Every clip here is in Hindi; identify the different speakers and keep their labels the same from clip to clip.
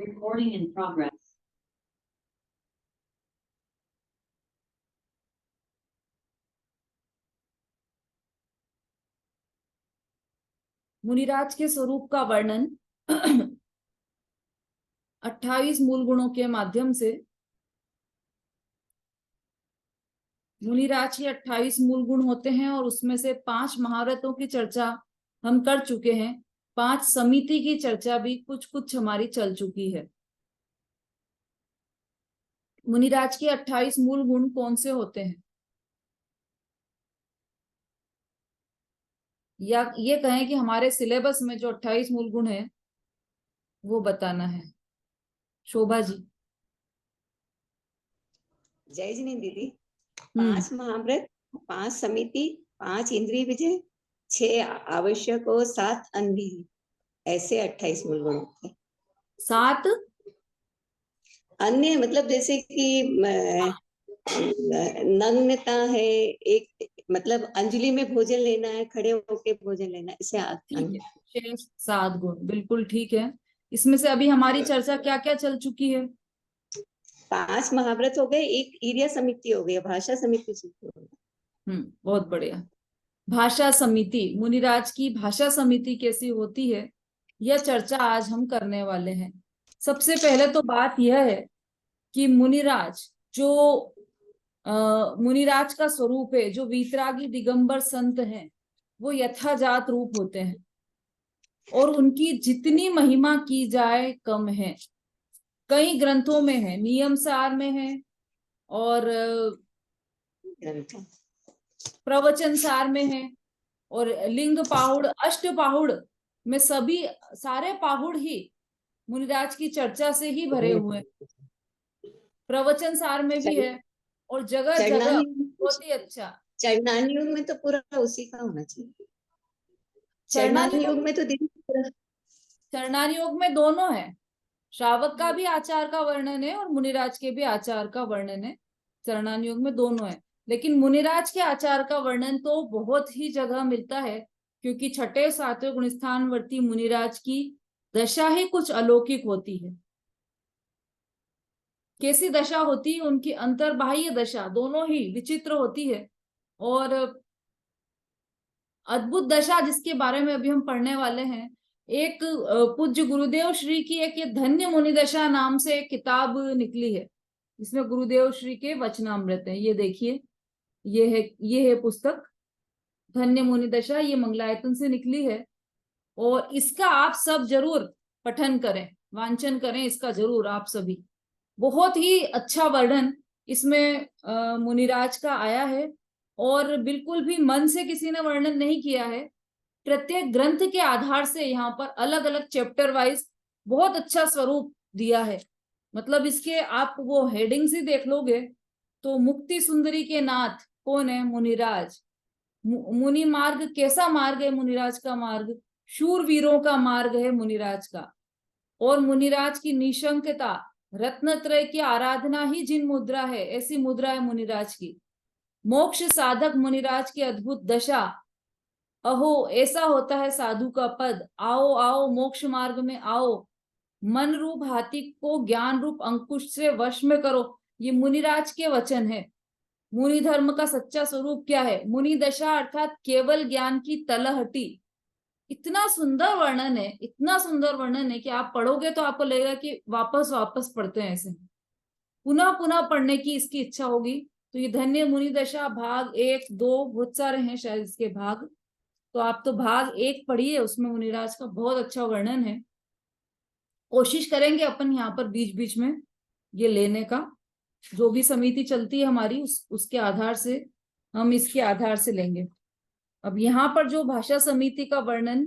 Speaker 1: Recording in progress.
Speaker 2: मुनिराज के स्वरूप का वर्णन 28 मूल गुणों के माध्यम से। मुनिराज के 28 मूल गुण होते हैं और उसमें से 5 महाव्रतों की चर्चा हम कर चुके हैं। 5 समिति की चर्चा भी कुछ कुछ हमारी चल चुकी है। मुनिराज के 28 मूल गुण कौन से होते हैं, या ये कहें कि हमारे सिलेबस में जो 28 मूल गुण है वो बताना है। शोभा जी।
Speaker 3: जय जिने दीदी। 5 महाव्रत, 5 समिति, 5 इंद्रिय विजय, 6 आवश्यक और 7 अनविहीन, ऐसे 28 मूल गुण होते हैं।
Speaker 2: 7
Speaker 3: अन्य मतलब जैसे कि नग्नता है, एक मतलब अंजलि में भोजन लेना है, खड़े होके भोजन लेना, इसे
Speaker 2: 7 गुण बिल्कुल ठीक है। इसमें से अभी हमारी चर्चा क्या क्या चल चुकी है?
Speaker 3: 5 महाव्रत हो गए, एक ईर्या समिति हो गई, भाषा समिति हो गई।
Speaker 2: बहुत बढ़िया। भाषा समिति, मुनिराज की भाषा समिति कैसी होती है, यह चर्चा आज हम करने वाले हैं। सबसे पहले तो बात यह है कि मुनिराज जो मुनिराज का स्वरूप है, जो वीतरागी दिगंबर संत हैं, वो यथाजात रूप होते हैं और उनकी जितनी महिमा की जाए कम है। कई ग्रंथों में है, नियम सार में है और प्रवचन सार में है और लिंग पाहुड़, अष्ट पाहुड़ में सभी सारे पाहुड़ ही मुनिराज की चर्चा से ही भरे हुए हैं। प्रवचन सार में भी है और जगह जगह बहुत ही अच्छा।
Speaker 3: चरणानी युग में तो पूरा उसी का होना चाहिए।
Speaker 2: चरणानी
Speaker 3: युग में तो
Speaker 2: चरणानी योग में दोनों है, श्रावक का भी आचार का वर्णन है और मुनिराज के भी आचार का वर्णन है। चरणानी योग में दोनों है, लेकिन मुनिराज के आचार का वर्णन तो बहुत ही जगह मिलता है, क्योंकि 6ठे 7वें गुणस्थानवर्ती मुनिराज की दशा ही कुछ अलौकिक होती है। कैसी दशा होती है उनकी? अंतर्बाह्य दशा दोनों ही विचित्र होती है और अद्भुत दशा जिसके बारे में अभी हम पढ़ने वाले हैं। एक पूज्य गुरुदेव श्री की एक ये धन्य मुनि दशा नाम से एक किताब निकली है, इसमें गुरुदेव श्री के वचनामृत है। ये देखिए, ये है पुस्तक धन्य मुनि दशा, ये मंगलायतन से निकली है और इसका आप सब जरूर पठन करें, वांचन करें इसका जरूर आप सभी। बहुत ही अच्छा वर्णन इसमें मुनिराज का आया है और बिल्कुल भी मन से किसी ने वर्णन नहीं किया है। प्रत्येक ग्रंथ के आधार से यहाँ पर अलग अलग चैप्टर वाइज बहुत अच्छा स्वरूप दिया है। मतलब इसके आप वो हेडिंग्स ही देख लोगे तो मुक्ति सुंदरी के नाथ कौन है? मुनिराज। मुनि मार्ग कैसा मार्ग है? मुनिराज का मार्ग शूरवीरों का मार्ग है मुनिराज का। और मुनिराज की निशंकता, रत्नत्रय की आराधना ही जिन मुद्रा है, ऐसी मुद्रा है मुनिराज की। मोक्ष साधक मुनिराज की अद्भुत दशा, अहो ऐसा होता है साधु का पद। आओ आओ मोक्ष मार्ग में आओ, मन रूप हाथी को ज्ञान रूप अंकुश से वश में करो। ये मुनिराज के वचन है। मुनि धर्म का सच्चा स्वरूप क्या है? मुनि दशा अर्थात केवल ज्ञान की तलहटी। इतना सुंदर वर्णन है, इतना सुंदर वर्णन है कि आप पढ़ोगे तो आपको लगेगा कि वापस वापस पढ़ते हैं, ऐसे पुनः पुनः पढ़ने की इसकी इच्छा होगी। तो ये धन्य मुनि दशा भाग 1, 2 बहुत सारे हैं शायद इसके भाग, तो आप तो भाग 1 पढ़िए, उसमें मुनिराज का बहुत अच्छा वर्णन है। कोशिश करेंगे अपन यहाँ पर बीच बीच में ये लेने का, जो भी समिति चलती है हमारी उसके आधार से हम इसके आधार से लेंगे। अब यहाँ पर जो भाषा समिति का वर्णन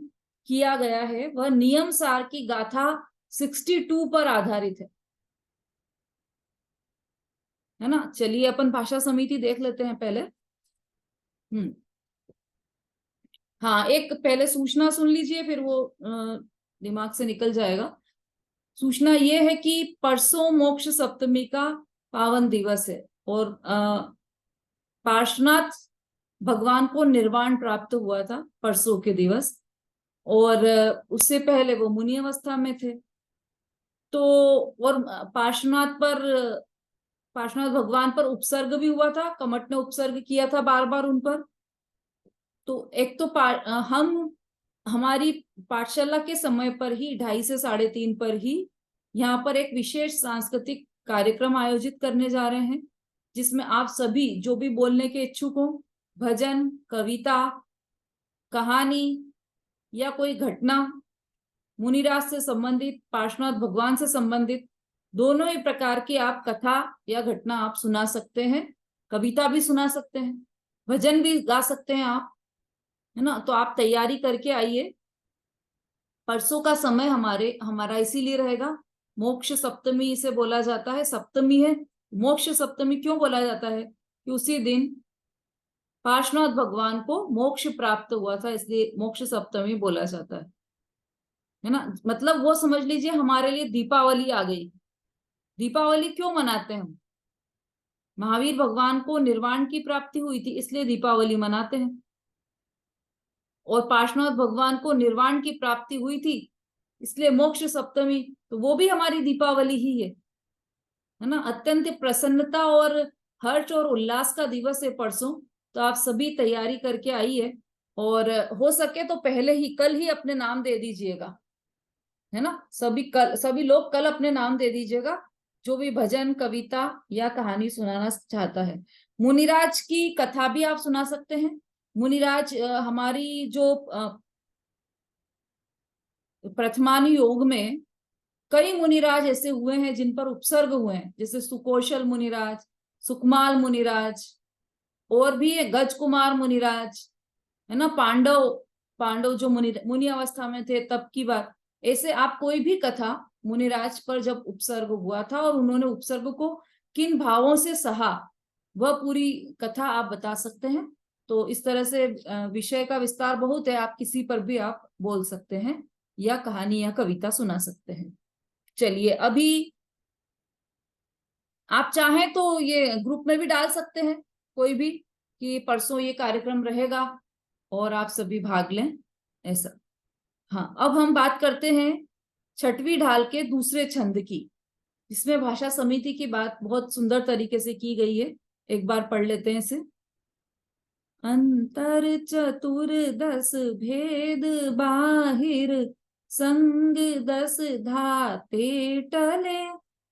Speaker 2: किया गया है वह नियम सार की गाथा 62 पर आधारित है ना। चलिए अपन भाषा समिति देख लेते हैं पहले। हाँ, एक पहले सूचना सुन लीजिए, फिर वो दिमाग से निकल जाएगा। सूचना ये है कि परसों मोक्ष सप्तमी का पावन दिवस है और पार्श्वनाथ भगवान को निर्वाण प्राप्त हुआ था परसों के दिवस, और उससे पहले वो मुनि अवस्था में थे। तो और पार्श्वनाथ भगवान पर उपसर्ग भी हुआ था, कमठ ने उपसर्ग किया था बार बार उन पर। तो एक तो हम हमारी पाठशाला के समय पर ही 2:30 से 3:30 पर ही यहाँ पर एक विशेष सांस्कृतिक कार्यक्रम आयोजित करने जा रहे हैं, जिसमें आप सभी जो भी बोलने के इच्छुक हो, भजन, कविता, कहानी या कोई घटना मुनिराज से संबंधित, पार्श्वनाथ भगवान से संबंधित, दोनों ही प्रकार की आप कथा या घटना आप सुना सकते हैं, कविता भी सुना सकते हैं, भजन भी गा सकते हैं आप, है ना। तो आप तैयारी करके आइए। परसों का समय हमारा इसीलिए रहेगा, मोक्ष सप्तमी इसे बोला जाता है, सप्तमी है। मोक्ष सप्तमी क्यों बोला जाता है? कि उसी दिन पार्श्वनाथ भगवान को मोक्ष प्राप्त हुआ था, इसलिए मोक्ष सप्तमी बोला जाता है ना। मतलब वो समझ लीजिए हमारे लिए दीपावली आ गई। दीपावली क्यों मनाते हैं हम? महावीर भगवान को निर्वाण की प्राप्ति हुई थी, इसलिए दीपावली मनाते हैं। और पार्श्वनाथ भगवान को निर्वाण की प्राप्ति हुई थी, इसलिए मोक्ष सप्तमी, तो वो भी हमारी दीपावली ही है ना। अत्यंत प्रसन्नता और हर्ष और उल्लास का दिवस है परसों। तो आप सभी तैयारी करके आइए, और हो सके तो पहले ही कल ही अपने नाम दे दीजिएगा, है ना। सभी लोग कल अपने नाम दे दीजिएगा, जो भी भजन, कविता या कहानी सुनाना चाहता है। मुनिराज की कथा भी आप सुना सकते हैं। मुनिराज हमारी जो प्रथमानुयोग में कई मुनिराज ऐसे हुए हैं जिन पर उपसर्ग हुए हैं, जैसे सुकौशल मुनिराज, सुकमाल मुनिराज, और भी है गज कुमार मुनिराज, है ना। पांडव जो मुनि अवस्था में थे तब की बात। ऐसे आप कोई भी कथा मुनिराज पर जब उपसर्ग हुआ था और उन्होंने उपसर्ग को किन भावों से सहा, वह पूरी कथा आप बता सकते हैं। तो इस तरह से विषय का विस्तार बहुत है, आप किसी पर भी आप बोल सकते हैं या कहानी या कविता सुना सकते हैं। चलिए, अभी आप चाहें तो ये ग्रुप में भी डाल सकते हैं कोई भी, कि परसों ये कार्यक्रम रहेगा और आप सभी भाग लें, ऐसा। हाँ, अब हम बात करते हैं छठवीं ढाल के दूसरे छंद की, जिसमें भाषा समिति की बात बहुत सुंदर तरीके से की गई है। एक बार पढ़ लेते हैं इसे। अंतर चतुर्दश भेद बाहिर, संग 10 धाते टले,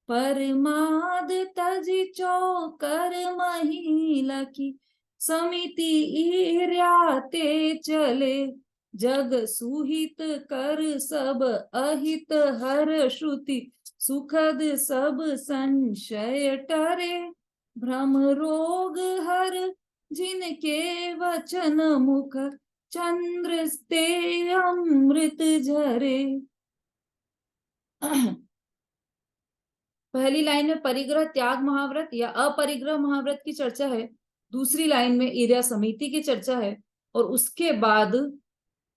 Speaker 2: परमाद तज चौकर महिला की, समिति ईर्याते चले, जग सुहित कर सब अहित हर श्रुति, सुखद सब संशय टरे, भ्रम रोग हर जिनके वचन मुख, चंद्र ते अमृत झरे। पहली लाइन में परिग्रह त्याग महाव्रत या अपरिग्रह महाव्रत की चर्चा है, दूसरी लाइन में ईर्या समिति की चर्चा है, और उसके बाद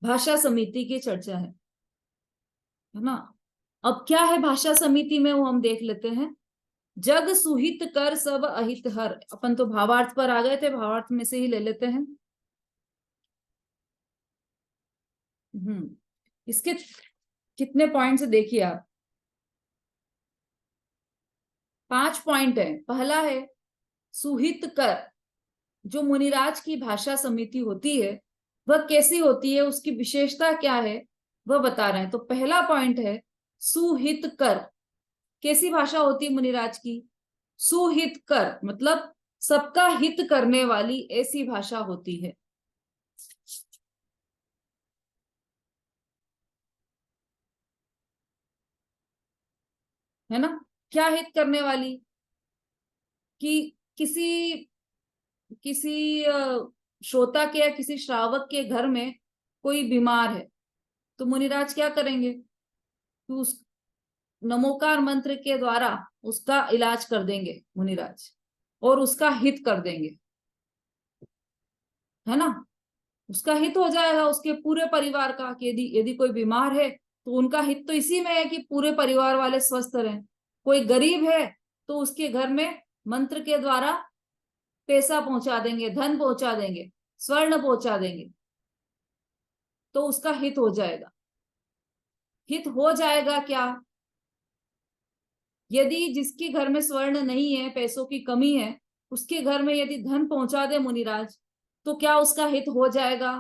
Speaker 2: भाषा समिति की चर्चा है ना। अब क्या है भाषा समिति में, वो हम देख लेते हैं। जग सुहित कर सब अहित हर, अपन तो भावार्थ पर आ गए थे, भावार्थ में से ही ले लेते हैं। इसके कितने पॉइंट्स देखिए आप, 5 पॉइंट है। पहला है सुहित कर, जो मुनिराज की भाषा समिति होती है वह कैसी होती है, उसकी विशेषता क्या है, वह बता रहे हैं। तो पहला पॉइंट है सुहित कर। कैसी भाषा होती है मुनिराज की? सुहित कर मतलब सबका हित करने वाली ऐसी भाषा होती है ना। क्या हित करने वाली? कि किसी किसी श्रोता के या किसी श्रावक के घर में कोई बीमार है, तो मुनिराज क्या करेंगे कि उस नमोकार मंत्र के द्वारा उसका इलाज कर देंगे मुनिराज, और उसका हित कर देंगे, है ना। उसका हित हो जाएगा उसके पूरे परिवार का, कि यदि यदि कोई बीमार है तो उनका हित तो इसी में है कि पूरे परिवार वाले स्वस्थ रहें। कोई गरीब है तो उसके घर में मंत्र के द्वारा पैसा पहुंचा देंगे, धन पहुंचा देंगे, स्वर्ण पहुंचा देंगे, तो उसका हित हो जाएगा। हित हो जाएगा क्या? यदि जिसके घर में स्वर्ण नहीं है, पैसों की कमी है, उसके घर में यदि धन पहुंचा दे मुनिराज, तो क्या उसका हित हो जाएगा?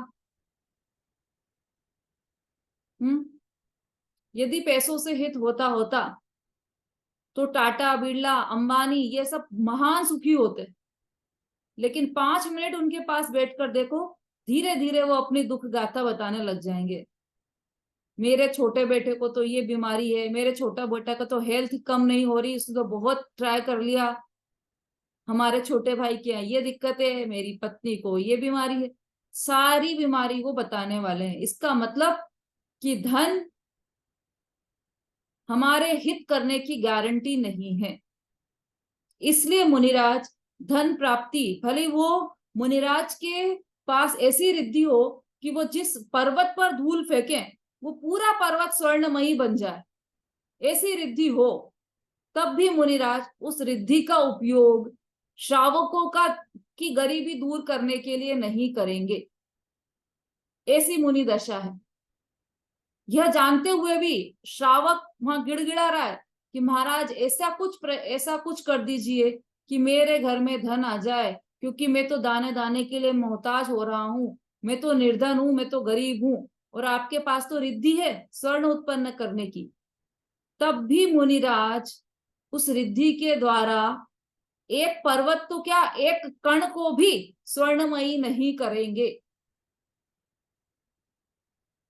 Speaker 2: हम्म। यदि पैसों से हित होता होता तो टाटा, बिरला, अंबानी ये सब महान सुखी होते। लेकिन 5 मिनट उनके पास बैठकर देखो, धीरे धीरे वो अपनी दुख गाथा बताने लग जाएंगे। मेरे छोटे बेटे को तो ये बीमारी है, मेरे छोटा बेटा का तो हेल्थ कम नहीं हो रही, उसने तो बहुत ट्राई कर लिया। हमारे छोटे भाई की ये दिक्कत है, मेरी पत्नी को ये बीमारी है। सारी बीमारी वो बताने वाले हैं। इसका मतलब कि धन हमारे हित करने की गारंटी नहीं है। इसलिए मुनिराज, धन प्राप्ति भले वो मुनिराज के पास ऐसी रिद्धि हो कि वो जिस पर्वत पर धूल फेंके वो पूरा पर्वत स्वर्णमयी बन जाए, ऐसी रिद्धि हो, तब भी मुनिराज उस रिद्धि का उपयोग श्रावकों का की गरीबी दूर करने के लिए नहीं करेंगे। ऐसी मुनि दशा है। यह जानते हुए भी श्रावक वहां गिड़गिड़ा रहा है कि महाराज ऐसा कुछ कर दीजिए कि मेरे घर में धन आ जाए, क्योंकि मैं तो दाने दाने के लिए मोहताज हो रहा हूँ, मैं तो निर्धन हूं, मैं तो गरीब हूं, और आपके पास तो रिद्धि है स्वर्ण उत्पन्न करने की। तब भी मुनिराज उस रिद्धि के द्वारा एक पर्वत तो क्या, एक कण को भी स्वर्णमयी नहीं करेंगे।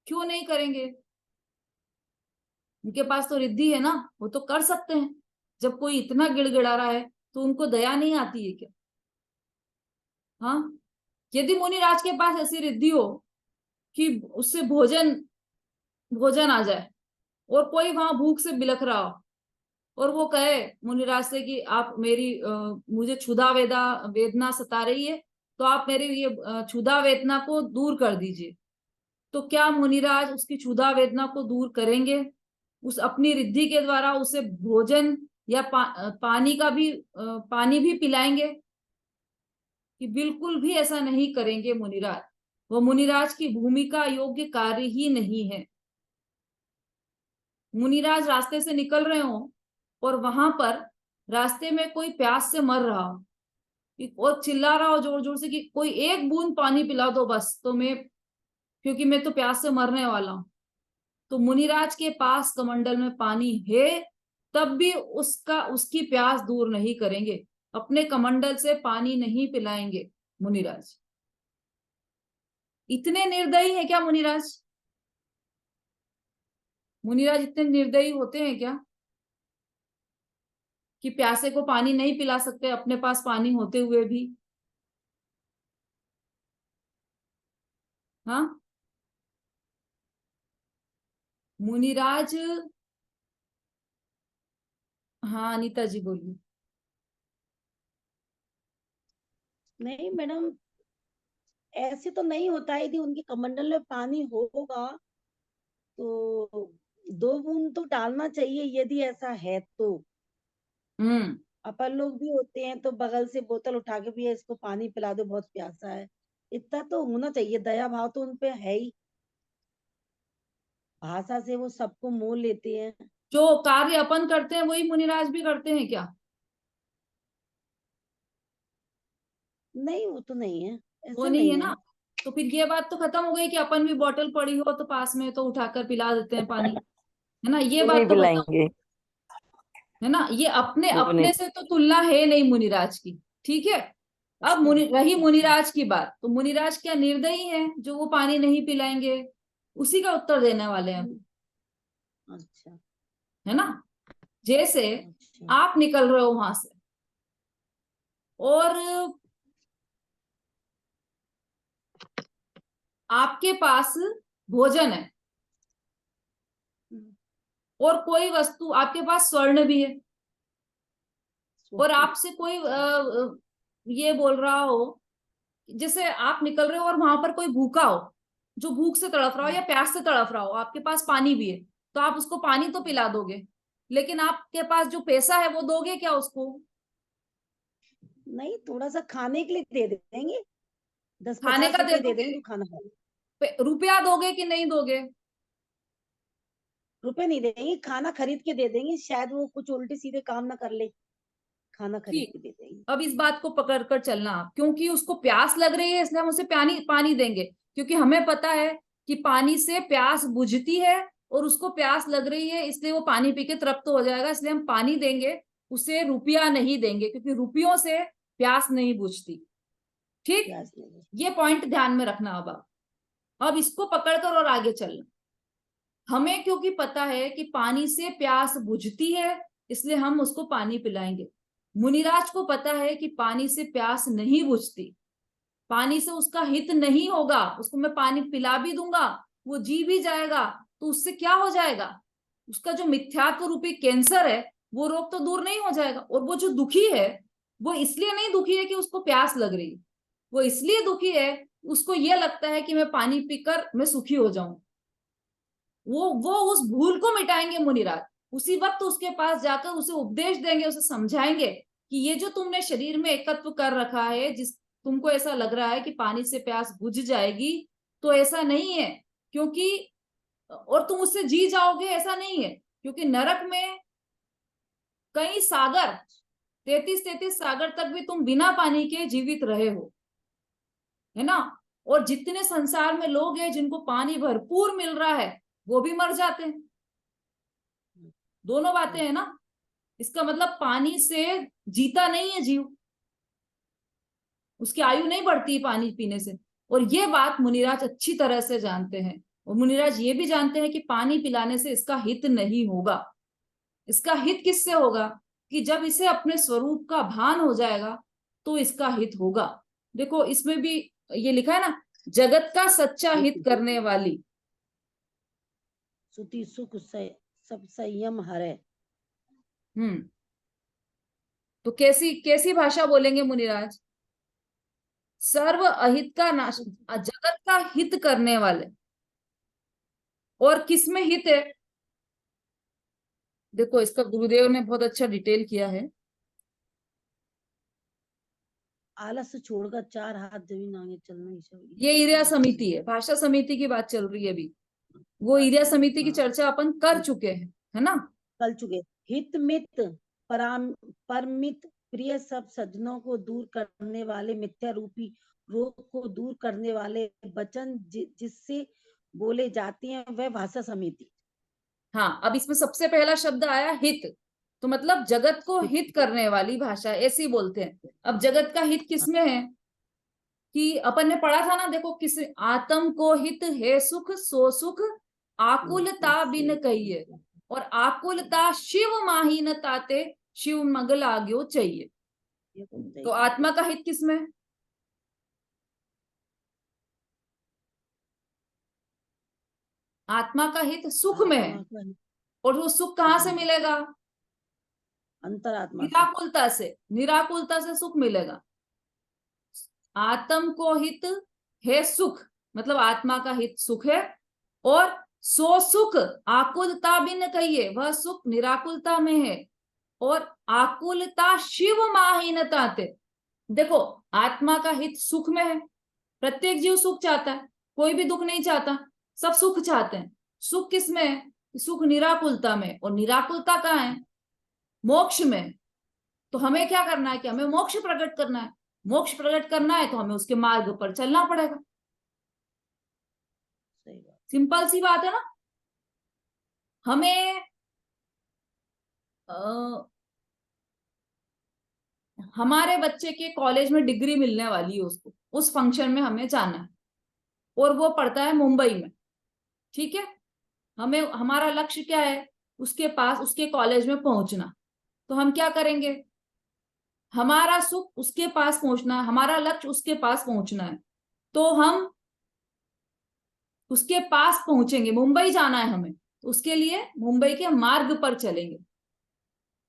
Speaker 2: क्यों नहीं करेंगे? उनके पास तो रिद्धि है ना, वो तो कर सकते हैं। जब कोई इतना गिड़गिड़ा रहा है तो उनको दया नहीं आती है क्या? हाँ। यदि मुनिराज के पास ऐसी रिद्धि हो कि उससे भोजन भोजन आ जाए, और कोई वहां भूख से बिलख रहा हो, और वो कहे मुनिराज से कि आप मेरी मुझे क्षुधा वेदना सता रही है, तो आप मेरी ये क्षुधा वेदना को दूर कर दीजिए, तो क्या मुनिराज उसकी क्षुधा वेदना को दूर करेंगे? उस अपनी रिद्धि के द्वारा उसे भोजन या पानी का भी पानी भी पिलाएंगे? कि बिल्कुल भी ऐसा नहीं करेंगे मुनिराज। वो मुनिराज की भूमिका योग्य कार्य ही नहीं है। मुनिराज रास्ते से निकल रहे हो और वहां पर रास्ते में कोई प्यास से मर रहा हो और चिल्ला रहा हो जोर जोर से कि कोई एक बूंद पानी पिला दो बस, तो मैं, क्योंकि मैं तो प्यास से मरने वाला हूं। तो मुनिराज के पास कमंडल में पानी है, तब भी उसकी प्यास दूर नहीं करेंगे, अपने कमंडल से पानी नहीं पिलाएंगे मुनिराज। इतने निर्दयी है क्या मुनिराज? मुनिराज इतने निर्दयी होते हैं क्या कि प्यासे को पानी नहीं पिला सकते अपने पास पानी होते हुए भी? हाँ। मुनिराज। हाँ अनीता जी बोलिए।
Speaker 1: नहीं मैडम, ऐसे तो नहीं होता है। यदि उनके कमंडल में पानी होगा तो 2 बूंद तो डालना चाहिए, यदि ऐसा है तो।
Speaker 2: हम्म।
Speaker 1: अपन लोग भी होते हैं तो बगल से बोतल उठा के भी इसको पानी पिला दो, बहुत प्यासा है। इतना तो होना चाहिए, दया भाव तो उनपे है ही। भाषा से वो सबको मोह लेते हैं।
Speaker 2: जो कार्य अपन करते हैं वही मुनिराज भी करते हैं क्या?
Speaker 1: नहीं, वो तो नहीं है,
Speaker 2: वो
Speaker 1: ऐसा
Speaker 2: नहीं है
Speaker 1: नहीं है।
Speaker 2: ना। तो फिर ये बात तो खत्म हो गई कि अपन भी बॉटल पड़ी हो तो पास में तो उठाकर पिला देते हैं पानी, है ना? ये
Speaker 4: वो
Speaker 2: बात
Speaker 4: नहीं
Speaker 2: तो खत्म,
Speaker 4: पिलाएंगे।
Speaker 2: है ना? ये अपने
Speaker 4: वो नहीं।
Speaker 2: अपने से तो तुलना है नहीं मुनिराज की। ठीक है। अब
Speaker 1: अच्छा
Speaker 2: रही
Speaker 1: अच्छा।
Speaker 2: मुनिराज की बात, तो मुनिराज क्या निर्दयी है जो वो पानी नहीं पिलाएंगे? उसी का उत्तर देने वाले हैं,
Speaker 1: अच्छा
Speaker 2: है ना? जैसे
Speaker 1: अच्छा।
Speaker 2: आप निकल रहे हो वहां से और आपके पास भोजन है और कोई वस्तु, आपके पास स्वर्ण भी है, और आपसे कोई ये बोल रहा हो, जैसे आप निकल रहे हो और वहां पर कोई भूखा हो जो भूख से तड़फ रहा हो या प्यास से तड़फ रहा हो, आपके पास पानी भी है, तो आप उसको पानी तो पिला दोगे, लेकिन आपके पास जो पैसा है वो दोगे क्या उसको?
Speaker 1: नहीं, थोड़ा सा खाने के लिए दे देंगे, दस
Speaker 2: खाने
Speaker 1: पचास
Speaker 2: का दे
Speaker 1: रुपए दे
Speaker 2: दोगे?
Speaker 1: देंगे तो खाना खा लो।
Speaker 2: रुपया दोगे कि नहीं दोगे?
Speaker 1: रुपए नहीं देंगे, खाना खरीद के दे देंगे, शायद वो कुछ उल्टे सीधे काम ना कर ले, खाना खरीद
Speaker 2: ठीक,
Speaker 1: के दे देंगे।
Speaker 2: अब इस बात को पकड़ कर चलना आप, क्योंकि उसको प्यास लग रही है इसलिए हम उसे पानी पानी देंगे, क्योंकि हमें पता है कि पानी से प्यास बुझती है और उसको प्यास लग रही है इसलिए वो पानी पी के तृप्त हो जाएगा, इसलिए हम पानी देंगे, उसे रुपया नहीं देंगे, क्योंकि रुपयों से प्यास नहीं बुझती। ठीक,
Speaker 1: प्याज नहीं।
Speaker 2: ये पॉइंट ध्यान में रखना। अब इसको पकड़कर और आगे चलना। हमें क्योंकि पता है कि पानी से प्यास बुझती है इसलिए हम उसको पानी पिलाएंगे। मुनिराज को पता है कि पानी से प्यास नहीं बुझती, पानी से उसका हित नहीं होगा, उसको मैं पानी पिला भी दूंगा, वो जी भी जाएगा, तो उससे क्या हो जाएगा, उसका जो मिथ्यात्व रूपी कैंसर है वो रोग तो दूर नहीं हो जाएगा। और वो जो दुखी है वो इसलिए नहीं दुखी है कि उसको प्यास लग रही है, वो इसलिए दुखी है, उसको ये लगता है कि मैं पानी पीकर मैं सुखी हो जाऊं। वो उस भूल को मिटाएंगे मुनिराज, उसी वक्त उसके पास जाकर उसे उपदेश देंगे, उसे समझाएंगे कि ये जो तुमने शरीर में एकत्व कर रखा है, जिस तुमको ऐसा लग रहा है कि पानी से प्यास बुझ जाएगी, तो ऐसा नहीं है, क्योंकि और तुम उससे जी जाओगे, ऐसा नहीं है, क्योंकि नरक में कई सागर, 33 सागर तक भी तुम बिना पानी के जीवित रहे हो, है ना। और जितने संसार में लोग हैं जिनको पानी भरपूर मिल रहा है वो भी मर जाते हैं। दोनों बातें हैं ना, इसका मतलब पानी से जीता नहीं है जीव, उसकी आयु नहीं बढ़ती पानी पीने से। और ये बात मुनिराज अच्छी तरह से जानते हैं, और मुनिराज ये भी जानते हैं कि पानी पिलाने से इसका हित नहीं होगा। इसका हित किससे होगा, कि जब इसे अपने स्वरूप का भान हो जाएगा तो इसका हित होगा। देखो इसमें भी ये लिखा है ना, जगत का सच्चा हित करने वाली।
Speaker 1: सुति सुख सब संयम हरे।
Speaker 2: तो कैसी कैसी भाषा बोलेंगे मुनिराज, सर्व अहित का नाश, जगत का हित करने वाले। और किसमें हित है, देखो इसका गुरुदेव ने बहुत अच्छा डिटेल किया है।
Speaker 1: आलस छोड़कर 4 हाथ जमीन आगे चलना ही चाहिए।
Speaker 2: ये ईर्या समिति है, भाषा समिति की बात चल रही है अभी, वो ईर्या समिति की चर्चा अपन कर चुके हैं, है ना।
Speaker 1: चल चुके। हित मित परमित प्रिय सब सज्जनों को दूर करने वाले, मिथ्या रूपी रोग को दूर करने वाले वचन जिससे बोले जाते हैं वह भाषा समिति।
Speaker 2: हाँ, अब इसमें सबसे पहला शब्द आया हित, तो मतलब जगत को हित करने वाली भाषा, ऐसे ही बोलते हैं। अब जगत का हित किसमें है, कि अपन ने पढ़ा था ना, देखो किस, आत्म को हित है सुख सो सुख आकुलता बिन कहिए, और आकुलता शिव माही न ताते शिव मग लाग्यो चाहिए। तो आत्मा का हित किसमें है, आत्मा का हित सुख में है, और वो सुख कहाँ से मिलेगा,
Speaker 1: अंतरात्मा से,
Speaker 2: निराकुलता से, निराकुलता से सुख मिलेगा। आत्म को हित है सुख, मतलब आत्मा का हित सुख है, और सो सुख आकुलता बिन कहिए, वह सुख निराकुलता में है, और आकुलता शिव माहीनता ते। देखो आत्मा का हित सुख में है, प्रत्येक जीव सुख चाहता है, कोई भी दुख नहीं चाहता, सब सुख चाहते हैं। सुख किसमें है, सुख निराकुलता में, और निराकुलता कहाँ है, मोक्ष में। तो हमें क्या करना है, कि हमें मोक्ष प्रकट करना है, मोक्ष प्रकट करना है तो हमें उसके मार्ग पर चलना पड़ेगा। सिंपल सी बात है ना। हमें हमारे बच्चे के कॉलेज में डिग्री मिलने वाली है, उसको उस फंक्शन में हमें जाना है, और वो पढ़ता है मुंबई में, ठीक है। हमें हमारा लक्ष्य क्या है, उसके पास उसके कॉलेज में पहुंचना। तो हम क्या करेंगे, हमारा सुख उसके पास पहुंचना है, हमारा लक्ष्य उसके पास पहुंचना है, तो हम उसके पास पहुंचेंगे। मुंबई जाना है हमें, तो उसके लिए मुंबई के मार्ग पर चलेंगे,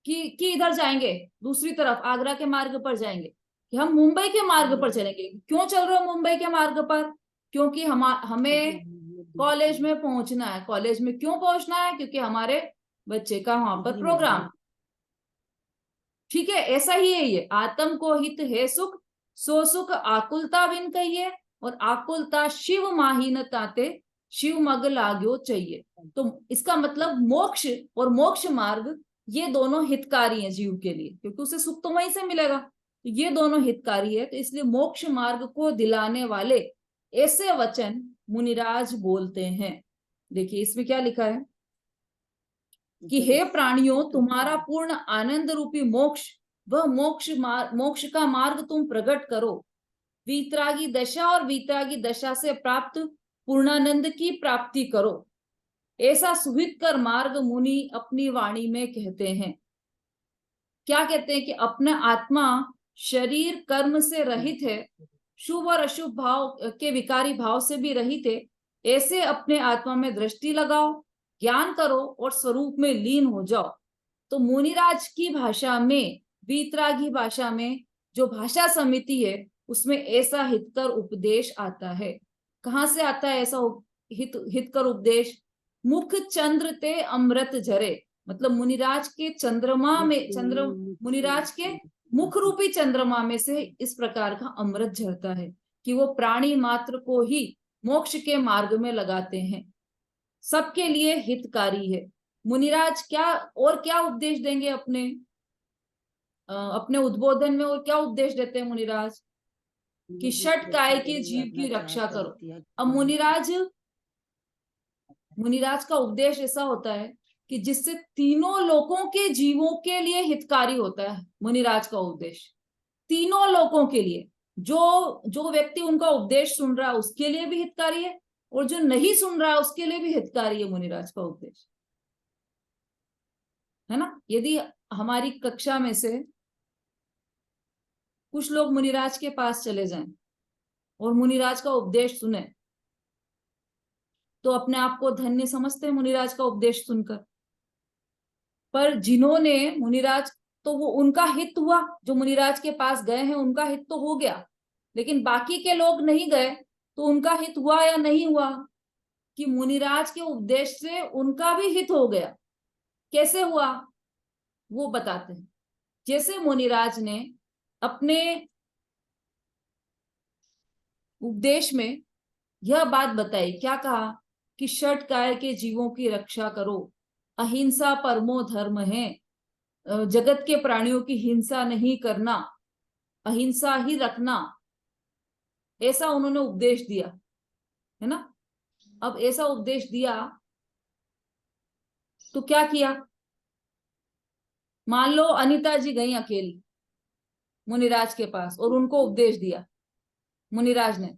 Speaker 2: कि इधर जाएंगे, दूसरी तरफ आगरा के मार्ग पर जाएंगे, कि हम मुंबई के मार्ग पर चलेंगे। क्यों चल रहे हो मुंबई के मार्ग पर, क्योंकि हमें कॉलेज में पहुंचना है। कॉलेज में क्यों पहुंचना है, क्योंकि हमारे बच्चे का वहां पर प्रोग्राम, ठीक है। ऐसा ही है ये, आत्म को हित है सुख सो सुख आकुलता बिन कहिए, और आकुलता शिव माहीन ताते शिव मग लाग्यो चाहिए। तो इसका मतलब मोक्ष और मोक्ष मार्ग ये दोनों हितकारी हैं जीव के लिए, क्योंकि उसे सुख तो वहीं से मिलेगा। तो ये दोनों हितकारी है, तो इसलिए मोक्ष मार्ग को दिलाने वाले ऐसे वचन मुनिराज बोलते हैं। देखिए इसमें क्या लिखा है कि हे प्राणियों, तुम्हारा पूर्ण आनंद रूपी मोक्ष, वह मोक्ष का मार्ग तुम प्रकट करो। वीतरागी दशा और वीतरागी दशा से प्राप्त पूर्णानंद की प्राप्ति करो। ऐसा सुहित कर मार्ग मुनि अपनी वाणी में कहते हैं। क्या कहते हैं कि अपना आत्मा शरीर कर्म से रहित है, शुभ और अशुभ भाव के विकारी भाव से भी रहित है। ऐसे अपने आत्मा में दृष्टि लगाओ, ज्ञान करो और स्वरूप में लीन हो जाओ। तो मुनिराज की भाषा में, वीतरागी भाषा में जो भाषा समिति है, उसमें ऐसा हितकर उपदेश आता है। कहाँ से आता है ऐसा हितकर उपदेश? मुख चंद्र ते अमृत झरे, मतलब मुनिराज के चंद्रमा में, मुनिराज के मुख रूपी चंद्रमा में से इस प्रकार का अमृत झरता है कि वो प्राणी मात्र को ही मोक्ष के मार्ग में लगाते हैं। सबके लिए हितकारी है। मुनिराज क्या उपदेश देंगे अपने उद्बोधन में, और क्या उपदेश देते हैं मुनिराज कि षट काय के जीव की रक्षा करो। अब मुनिराज का उपदेश ऐसा होता है कि जिससे तीनों लोकों के जीवों के लिए हितकारी होता है। मुनिराज का उपदेश तीनों लोकों के लिए, जो व्यक्ति उनका उपदेश सुन रहा है उसके लिए भी हितकारी है, और जो नहीं सुन रहा है उसके लिए भी हितकारी है मुनिराज का उपदेश, है ना। यदि हमारी कक्षा में से कुछ लोग मुनिराज के पास चले जाएं और मुनिराज का उपदेश सुने, तो अपने आप को धन्य समझते हैं मुनिराज का उपदेश सुनकर। पर जिन्होंने मुनिराज, तो वो उनका हित हुआ, जो मुनिराज के पास गए हैं उनका हित तो हो गया, लेकिन बाकी के लोग नहीं गए तो उनका हित हुआ या नहीं हुआ? कि मुनिराज के उपदेश से उनका भी हित हो गया। कैसे हुआ वो बताते हैं। जैसे मुनिराज ने अपने उपदेश में यह बात बताई, क्या कहा कि षट काय के जीवों की रक्षा करो, अहिंसा परमो धर्म है, जगत के प्राणियों की हिंसा नहीं करना, अहिंसा ही रखना, ऐसा उन्होंने उपदेश दिया, है ना। अब ऐसा उपदेश दिया तो क्या किया? मान लो अनीता जी गई अकेली मुनिराज के पास और उनको उपदेश दिया मुनिराज ने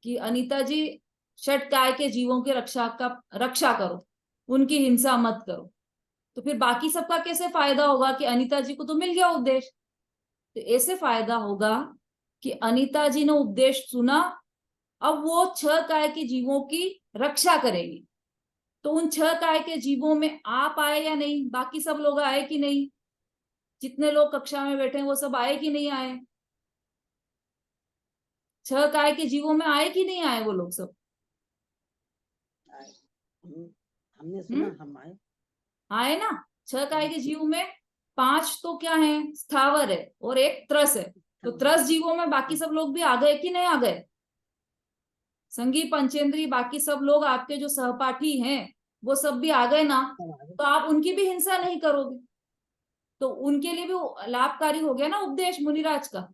Speaker 2: कि अनीता जी षट काय के जीवों की रक्षा करो, उनकी हिंसा मत करो। तो फिर बाकी सबका कैसे फायदा होगा? कि अनीता जी को तो मिल गया उपदेश, तो ऐसे फायदा होगा कि अनीता जी ने उपदेश सुना, अब वो 6 काय के जीवों की रक्षा करेगी। तो उन 6 काय के जीवों में आप आए या नहीं? बाकी सब लोग आए कि नहीं? जितने लोग कक्षा में बैठे हैं वो सब आए कि नहीं आए? 6 काय के जीवों में आए कि नहीं आए वो लोग सब?
Speaker 1: हमने सुना, हम
Speaker 2: आए ना। 6 काय के जीव में 5 तो क्या है? स्थावर है और एक त्रस है। तो त्रस जीवों में बाकी सब लोग भी आ गए कि नहीं आ गए? संगी पंचेंद्री बाकी सब लोग आपके जो सहपाठी हैं वो सब भी आ गए ना, तो आप उनकी भी हिंसा नहीं करोगे, तो उनके लिए भी लाभकारी हो गया ना उपदेश मुनिराज का।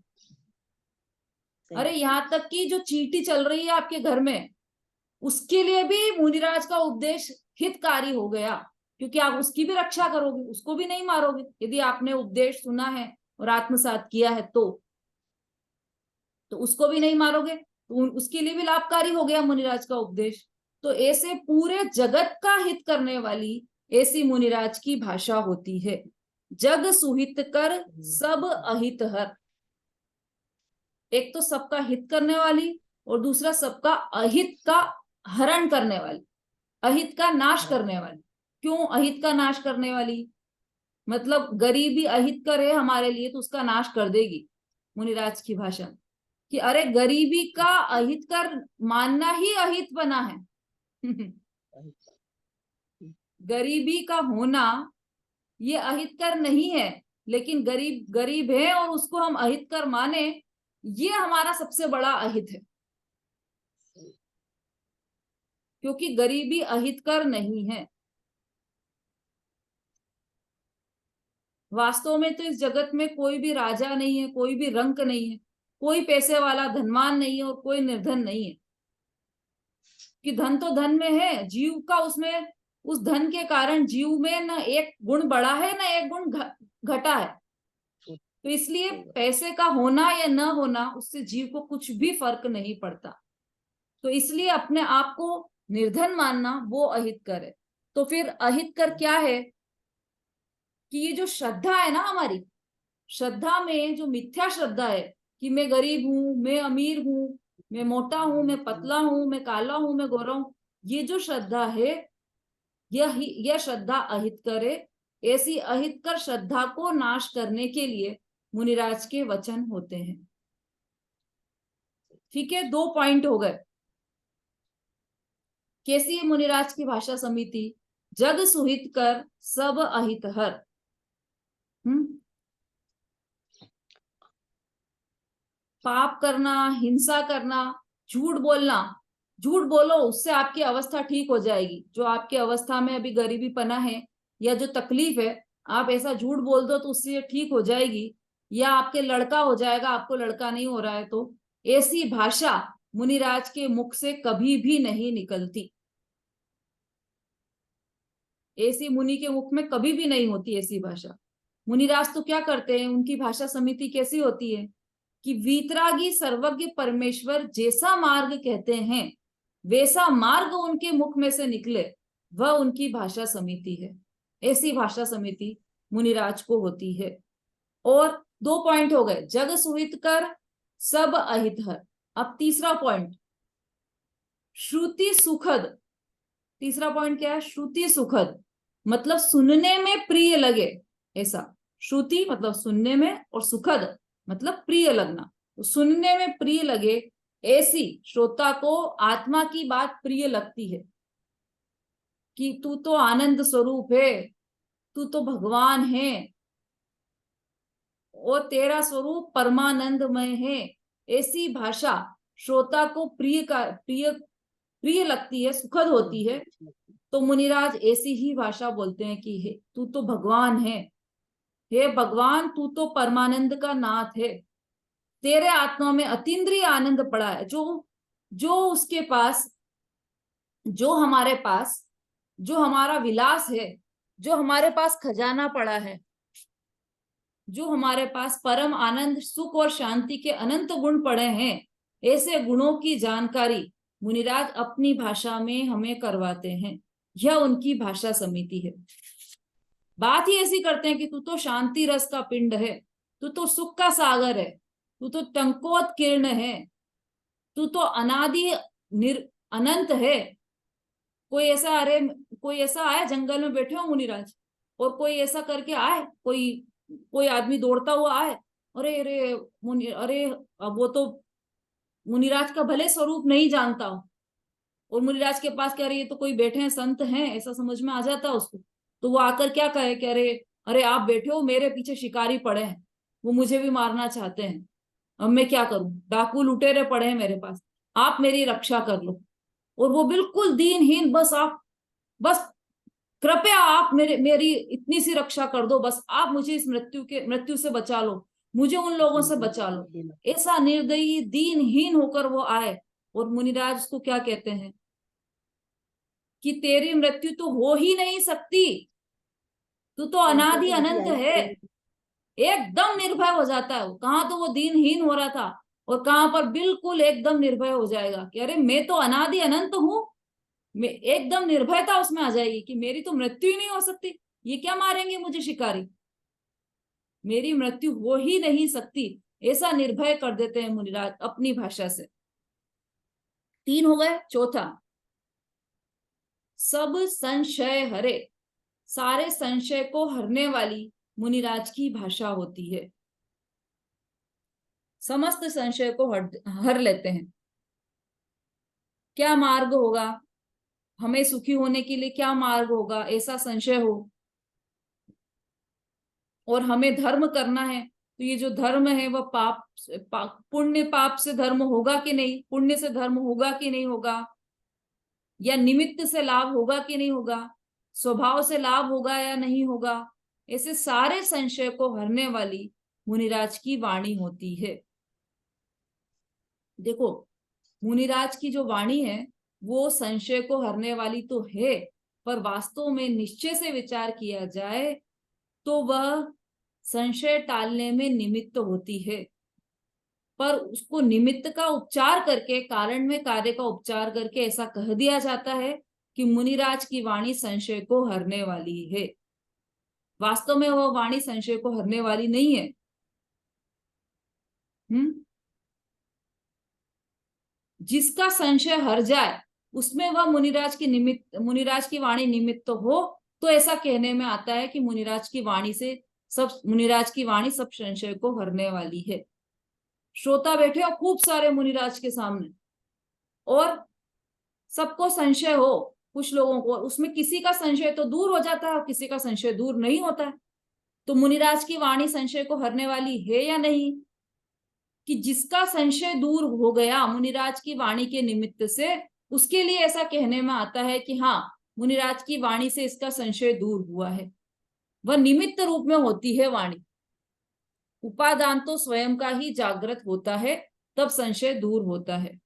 Speaker 2: अरे यहाँ तक कि जो चींटी चल रही है आपके घर में, उसके लिए भी मुनिराज का उपदेश हितकारी हो गया, क्योंकि आप उसकी भी रक्षा करोगे, उसको भी नहीं मारोगे यदि आपने उपदेश सुना है और आत्मसात किया है तो उसको भी नहीं मारोगे, तो उसके लिए भी लाभकारी हो गया मुनिराज का उपदेश। तो ऐसे पूरे जगत का हित करने वाली ऐसी मुनिराज की भाषा होती है। जग सुहित कर सब अहित हर, एक तो सबका हित करने वाली और दूसरा सबका अहित का हरण करने वाली, अहित का नाश करने वाली। क्यों अहित का नाश करने वाली? मतलब गरीबी अहित करे हमारे लिए तो उसका नाश कर देगी मुनिराज की भाषा, कि अरे गरीबी का अहित कर मानना ही अहित बना है। गरीबी का होना ये अहित कर नहीं है, लेकिन गरीब है और उसको हम अहित कर माने, ये हमारा सबसे बड़ा अहित है। क्योंकि गरीबी अहितकर नहीं है। वास्तव में तो इस जगत में कोई भी राजा नहीं है, कोई भी रंक नहीं है, कोई पैसे वाला धनवान नहीं है और कोई निर्धन नहीं है। कि धन तो धन में है, जीव का उसमें उस धन के कारण जीव में न एक गुण बढ़ा है न एक गुण घटा है। तो इसलिए पैसे का होना या न होना उससे जीव को कुछ भी फर्क नहीं पड़ता। तो इसलिए अपने आप को निर्धन मानना वो अहितकर है। तो फिर अहितकर क्या है कि ये जो श्रद्धा है ना, हमारी श्रद्धा में जो मिथ्या श्रद्धा है कि मैं गरीब हूं, मैं अमीर हूं, मैं मोटा हूं, मैं पतला हूं, मैं काला हूं, मैं गोरा हूं, ये जो श्रद्धा है यह श्रद्धा अहितकर है। ऐसी अहितकर श्रद्धा को नाश करने के लिए मुनिराज के वचन होते हैं। ठीक है, 2 पॉइंट हो गए। कैसी है मुनिराज की भाषा समिति? जग सुहित कर सब अहित हर। पाप करना, हिंसा करना, झूठ बोलना, झूठ बोलो उससे आपकी अवस्था ठीक हो जाएगी। जो आपकी अवस्था में अभी गरीबी पना है या जो तकलीफ है, आप ऐसा झूठ बोल दो तो उससे ठीक हो जाएगी। या आपके लड़का हो जाएगा, आपको लड़का नहीं हो रहा है तो। ऐसी भाषा मुनिराज के मुख से कभी भी नहीं निकलती। ऐसी मुनि के मुख में कभी भी नहीं होती ऐसी भाषा। मुनिराज तो क्या करते हैं, उनकी भाषा समिति कैसी होती है कि वीतरागी सर्वज्ञ परमेश्वर जैसा मार्ग कहते हैं वैसा मार्ग उनके मुख में से निकले, वह उनकी भाषा समिति है। ऐसी भाषा समिति मुनिराज को होती है। और 2 पॉइंट हो गए, जग सुहित कर सब अहित हर। अब तीसरा पॉइंट, श्रुति सुखद। तीसरा पॉइंट क्या है? श्रुति सुखद मतलब सुनने में प्रिय लगे ऐसा। श्रुति मतलब सुनने में और सुखद मतलब प्रिय लगना। तो सुनने में प्रिय लगे ऐसी श्रोता को आत्मा की बात प्रिय लगती है कि तू तो आनंद स्वरूप है, तू तो भगवान है और तेरा स्वरूप परमानंदमय है। ऐसी भाषा श्रोता को प्रिय लगती है, सुखद होती है। तो मुनिराज ऐसी ही भाषा बोलते हैं कि हे तू तो भगवान है, हे भगवान तू तो परमानंद का नाथ है, तेरे आत्मा में अतीन्द्रिय आनंद पड़ा है। जो उसके पास, जो हमारे पास, जो हमारा विलास है, जो हमारे पास खजाना पड़ा है, जो हमारे पास परम आनंद, सुख और शांति के अनंत गुण पड़े हैं, ऐसे गुणों की जानकारी मुनिराज अपनी भाषा में हमें करवाते हैं। यह उनकी भाषा समिति है। बात ही ऐसी करते हैं कि तू तो शांति रस का पिंड है, तू तो सुख का सागर है, तू तो टंकोत किरण है, तू तो अनादि अनंत है। कोई ऐसा आए जंगल में बैठे हो मुनिराज और कोई ऐसा करके आए, कोई आदमी दौड़ता हुआ आए, अरे अब वो तो मुनिराज का भले स्वरूप नहीं जानता हो और मुनिराज के पास कह रही है तो कोई बैठे हैं, संत हैं, ऐसा समझ में आ जाता उसको। तो वो आकर क्या कहे कि अरे आप बैठे हो, मेरे पीछे शिकारी पड़े हैं, वो मुझे भी मारना चाहते हैं, अब मैं क्या करूं, डाकू लुटेरे पड़े हैं मेरे पास, आप मेरी रक्षा कर लो। और वो बिल्कुल दीनहीन, बस कृपया आप मेरी इतनी सी रक्षा कर दो, बस आप मुझे इस मृत्यु से बचा लो, मुझे उन लोगों से बचा लो। ऐसा निर्दयी दीनहीन होकर वो आए और मुनिराज उसको क्या कहते हैं कि तेरी मृत्यु तो हो ही नहीं सकती, तू तो अनादि अनंत है। एकदम निर्भय हो जाता है। कहाँ तो वो दीनहीन हो रहा था और कहाँ पर बिल्कुल एकदम निर्भय हो जाएगा कि अरे मैं तो अनादि अनंत हूं। एकदम निर्भयता उसमें आ जाएगी कि मेरी तो मृत्यु ही नहीं हो सकती, ये क्या मारेंगे मुझे शिकारी, मेरी मृत्यु हो ही नहीं सकती। ऐसा निर्भय कर देते हैं मुनिराज अपनी भाषा से। 3 हो गए। चौथा, सब संशय हरे। सारे संशय को हरने वाली मुनिराज की भाषा होती है। समस्त संशय को हर लेते हैं। क्या मार्ग होगा, हमें सुखी होने के लिए क्या मार्ग होगा, ऐसा संशय हो और हमें धर्म करना है तो ये जो धर्म है वह पुण्य पाप से धर्म होगा कि नहीं, पुण्य से धर्म होगा कि नहीं होगा, या निमित्त से लाभ होगा कि नहीं होगा, स्वभाव से लाभ होगा या नहीं होगा, ऐसे सारे संशय को हरने वाली मुनिराज की वाणी होती है। देखो, मुनिराज की जो वाणी है वो संशय को हरने वाली तो है, पर वास्तव में निश्चय से विचार किया जाए तो वह संशय टालने में निमित्त होती है। पर उसको निमित्त का उपचार करके, कारण में कार्य का उपचार करके ऐसा कह दिया जाता है कि मुनिराज की वाणी संशय को हरने वाली है। वास्तव में वह वाणी संशय को हरने वाली नहीं है। जिसका संशय हर जाए उसमें वह मुनिराज की वाणी निमित्त हो, तो ऐसा कहने में आता है कि मुनिराज की वाणी सब संशय को हरने वाली है। श्रोता बैठे हो खूब सारे मुनिराज के सामने, और सबको संशय हो, कुछ लोगों को उसमें किसी का संशय तो दूर हो जाता है और किसी का संशय दूर नहीं होता है। तो मुनिराज की वाणी संशय को हरने वाली है या नहीं? कि जिसका संशय दूर हो गया मुनिराज की वाणी के निमित्त से, उसके लिए ऐसा कहने में आता है कि हाँ, मुनिराज की वाणी से इसका संशय दूर हुआ है। वह निमित्त रूप में होती है वाणी। उपादान तो स्वयं का ही जागृत होता है, तब संशय दूर होता है।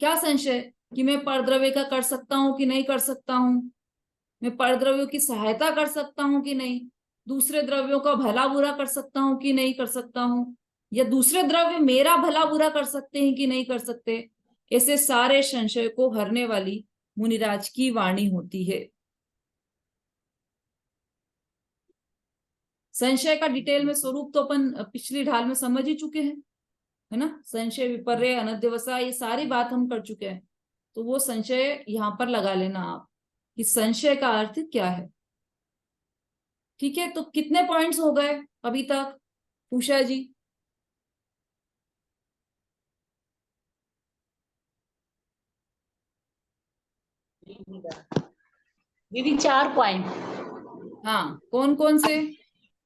Speaker 2: क्या संशय कि मैं परद्रव्य का कर सकता हूं कि नहीं कर सकता हूं, मैं परद्रव्यों की सहायता कर सकता हूं कि नहीं, दूसरे द्रव्यों का भला बुरा कर सकता हूं कि नहीं कर सकता हूं, या दूसरे द्रव्य मेरा भला बुरा कर सकते हैं कि नहीं कर सकते, ऐसे सारे संशय को हरने वाली मुनिराज की वाणी होती है। संशय का डिटेल में स्वरूप तो अपन पिछली ढाल में समझ ही चुके हैं, है ना। संशय, विपर्य, अनध्यवसाय, ये सारी बात हम कर चुके हैं। तो वो संशय यहां पर लगा लेना आप कि संशय का अर्थ क्या है। ठीक है, तो कितने पॉइंट्स हो गए अभी तक उषा जी?
Speaker 1: दीदी 4 पॉइंट।
Speaker 2: हाँ, कौन कौन से?